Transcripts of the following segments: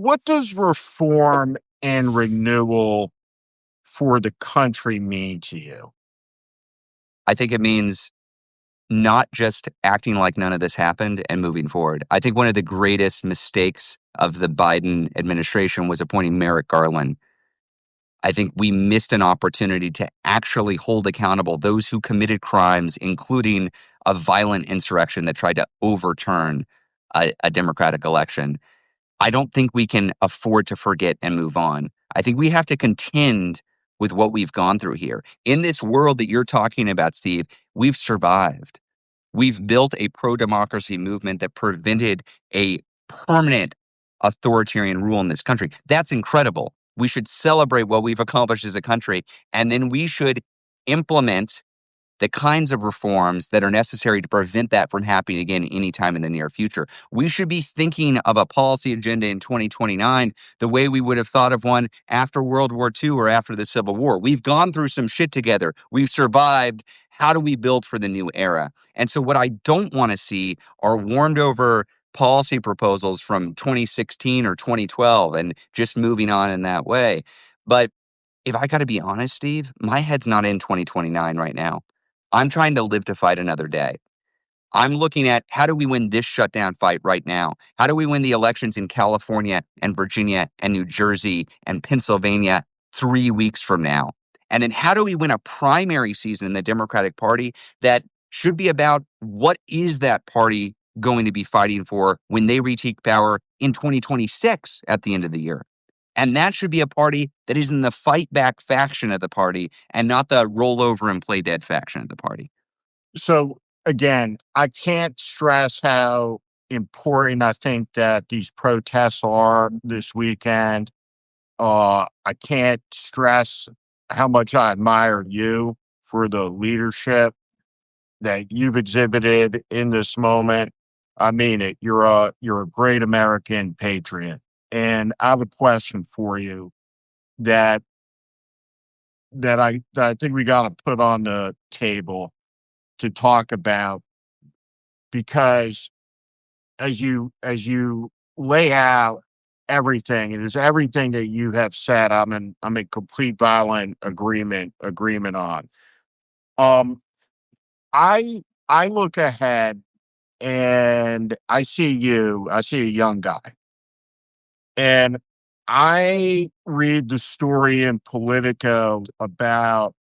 what does reform and renewal for the country mean to you? I think it means not just acting like none of this happened and moving forward. I think one of the greatest mistakes of the Biden administration was appointing Merrick Garland. I think we missed an opportunity to actually hold accountable those who committed crimes, including a violent insurrection that tried to overturn a Democratic election. I don't think we can afford to forget and move on. I think we have to contend with what we've gone through here. In this world that you're talking about, Steve, we've survived. We've built a pro-democracy movement that prevented a permanent authoritarian rule in this country. That's incredible. We should celebrate what we've accomplished as a country, and then we should implement the kinds of reforms that are necessary to prevent that from happening again anytime in the near future. We should be thinking of a policy agenda in 2029 the way we would have thought of one after World War II or after the Civil War. We've gone through some shit together. We've survived. How do we build for the new era? And so what I don't want to see are warmed over policy proposals from 2016 or 2012 and just moving on in that way. But if I got to be honest, Steve, my head's not in 2029 right now. I'm trying to live to fight another day. I'm looking at how do we win this shutdown fight right now? How do we win the elections in California and Virginia and New Jersey and Pennsylvania 3 weeks from now? And then how do we win a primary season in the Democratic Party that should be about what is that party going to be fighting for when they retake power in 2026 at the end of the year? And that should be a party that is in the fight back faction of the party and not the roll over and play dead faction of the party. So again, I can't stress how important I think that these protests are this weekend. I can't stress how much I admire you for the leadership that you've exhibited in this moment. I mean it. You're a great American patriot. And I have a question for you that that I think we got to put on the table to talk about, because as you lay out everything, it is everything that you have said, I'm in complete violent agreement on. Um, I look ahead and I see a young guy, and I read the story in Politico about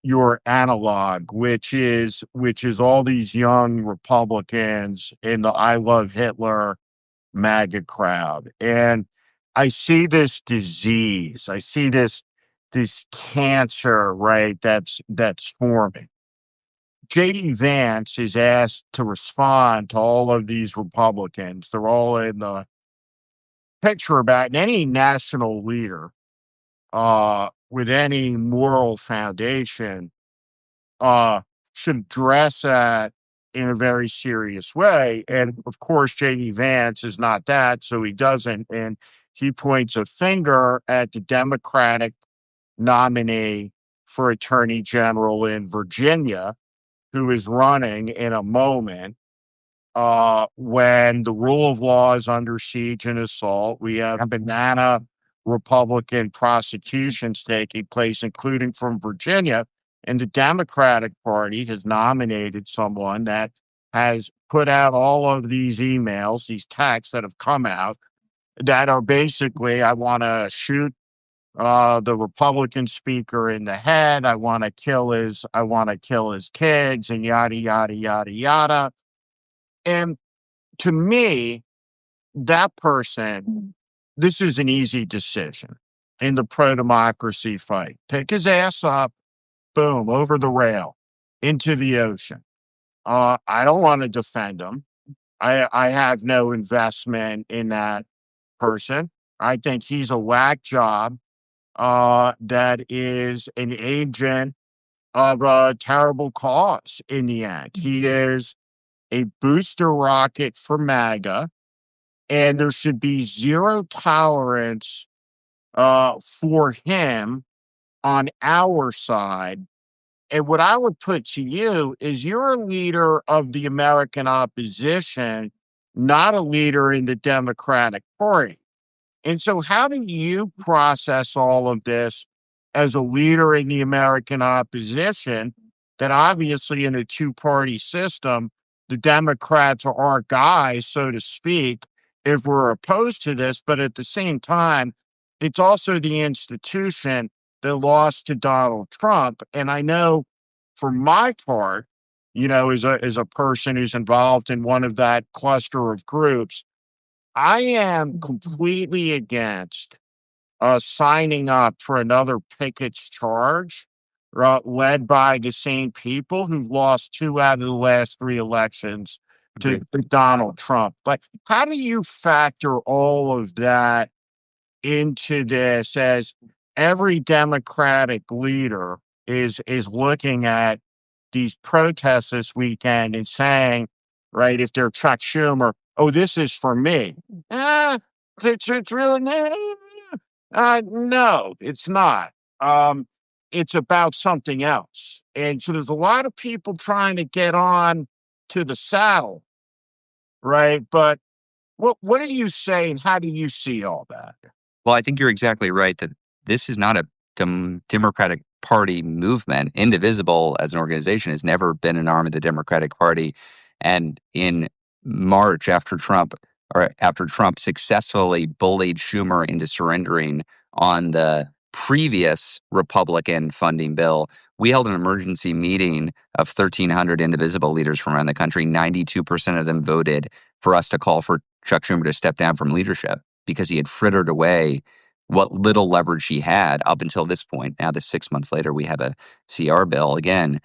your analog, which is all these young Republicans in the I Love Hitler MAGA crowd. And I see this disease. I see this cancer, right, that's forming. JD Vance is asked to respond to all of these Republicans. They're all in the picture about, and any national leader with any moral foundation uh, should address that in a very serious way. And of course, JD Vance is not that, so he doesn't. And he points a finger at the Democratic nominee for Attorney General in Virginia, who is running in a moment when the rule of law is under siege and assault. We have banana Republican prosecutions taking place, including from Virginia. And the Democratic Party has nominated someone that has put out all of these emails, these texts that have come out that are basically, I want to shoot the Republican speaker in the head. I want to kill his kids, and yada yada yada yada. And to me, that person, this is an easy decision in the pro democracy fight. Pick his ass up, boom, over the rail into the ocean. I don't want to defend him. I have no investment in that person. I think he's a whack job that is an agent of a terrible cause in the end. He is a booster rocket for MAGA, and there should be zero tolerance for him on our side. And what I would put to you is you're a leader of the American opposition, not a leader in the Democratic Party. And so how do you process all of this as a leader in the American opposition that obviously in a two-party system, the Democrats are our guys, so to speak, if we're opposed to this, but at the same time, it's also the institution that lost to Donald Trump. And I know for my part, as a person who's involved in one of that cluster of groups, I am completely against signing up for another Pickett's charge, led by the same people who've lost two out of the last three elections to Donald Trump. But how do you factor all of that into this as every Democratic leader is looking at these protests this weekend and saying, right, if they're Chuck Schumer, oh, this is for me. Ah, it's really no, it's not. It's about something else. And so there's a lot of people trying to get on to the saddle, right? But what do you say and how do you see all that? Well, I think you're exactly right that this is not a Democratic Party movement. Indivisible as an organization has never been an arm of the Democratic Party. And in March, after Trump successfully bullied Schumer into surrendering on the previous Republican funding bill, we held an emergency meeting of 1,300 Indivisible leaders from around the country. 92% of them voted for us to call for Chuck Schumer to step down from leadership, because he had frittered away what little leverage he had up until this point. Now, this 6 months later, we have a CR bill again.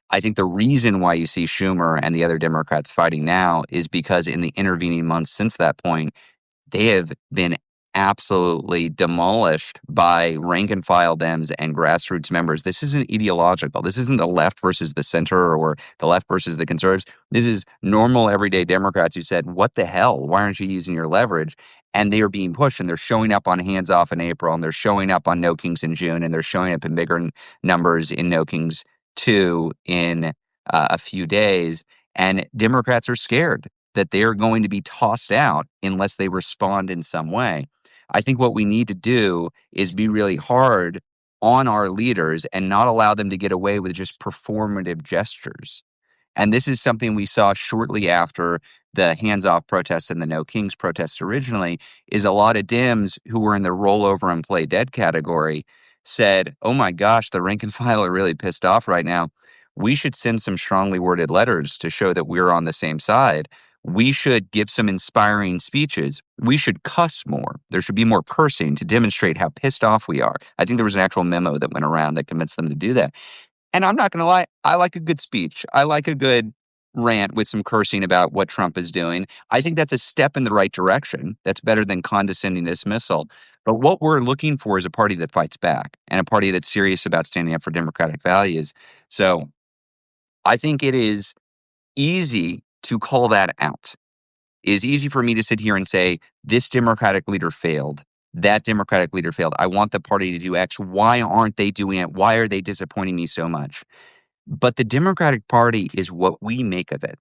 I think the reason why you see Schumer and the other Democrats fighting now is because in the intervening months since that point, they have been absolutely demolished by rank and file Dems and grassroots members. This isn't ideological. This isn't the left versus the center or the left versus the conservatives. This is normal, everyday Democrats who said, what the hell? Why aren't you using your leverage? And they are being pushed, and they're showing up on Hands Off in April, and they're showing up on No Kings in June, and they're showing up in bigger numbers in No Kings 2 in a few days. And Democrats are scared that they are going to be tossed out unless they respond in some way. I think what we need to do is be really hard on our leaders and not allow them to get away with just performative gestures. And this is something we saw shortly after the hands-off protests and the No Kings protests originally, is a lot of Dems who were in the rollover and play dead category said, oh my gosh, the rank and file are really pissed off right now. We should send some strongly worded letters to show that we're on the same side. We should give some inspiring speeches. We should cuss more. There should be more cursing to demonstrate how pissed off we are. I think there was an actual memo that went around that convinced them to do that. And I'm not going to lie, I like a good speech. I like a good rant with some cursing about what Trump is doing. I think that's a step in the right direction. That's better than condescending dismissal. But what we're looking for is a party that fights back and a party that's serious about standing up for democratic values. So I think it is easy to call that out. It is easy for me to sit here and say, this Democratic leader failed. That Democratic leader failed. I want the party to do X. Why aren't they doing it? Why are they disappointing me so much? But the Democratic Party is what we make of it.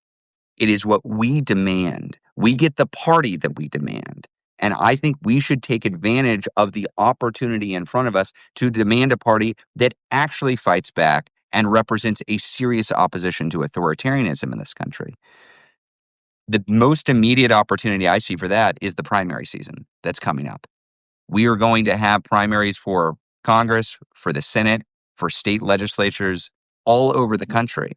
It is what we demand. We get the party that we demand. And I think we should take advantage of the opportunity in front of us to demand a party that actually fights back and represents a serious opposition to authoritarianism in this country. The most immediate opportunity I see for that is the primary season that's coming up. We are going to have primaries for Congress, for the Senate, for state legislatures all over the country.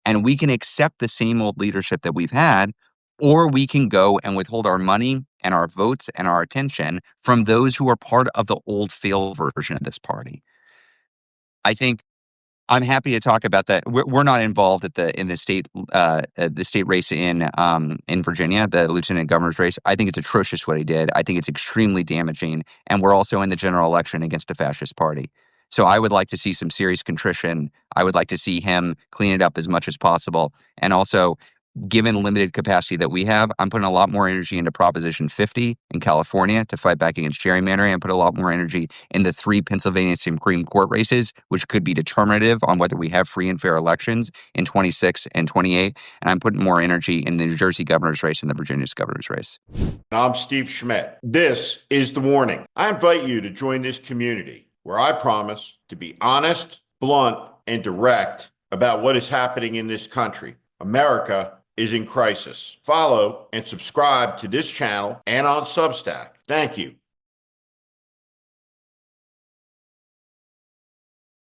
And we can accept the same old leadership that we've had, or we can go and withhold our money and our votes and our attention from those who are part of the old failed version of this party. I think I'm happy to talk about that. We're not involved in the state race in Virginia, the lieutenant governor's race. I think it's atrocious what he did. I think it's extremely damaging, and we're also in the general election against a fascist party. So I would like to see some serious contrition. I would like to see him clean it up as much as possible, and also given limited capacity that we have, I'm putting a lot more energy into Proposition 50 in California to fight back against gerrymandering. I'm putting a lot more energy into 3 Pennsylvania Supreme Court races, which could be determinative on whether we have free and fair elections in 26 and 28. And I'm putting more energy in the New Jersey governor's race and the Virginia governor's race. I'm Steve Schmidt. This is The Warning. I invite you to join this community where I promise to be honest, blunt, and direct about what is happening in this country. America is in crisis. Follow and subscribe to this channel and on Substack. Thank you.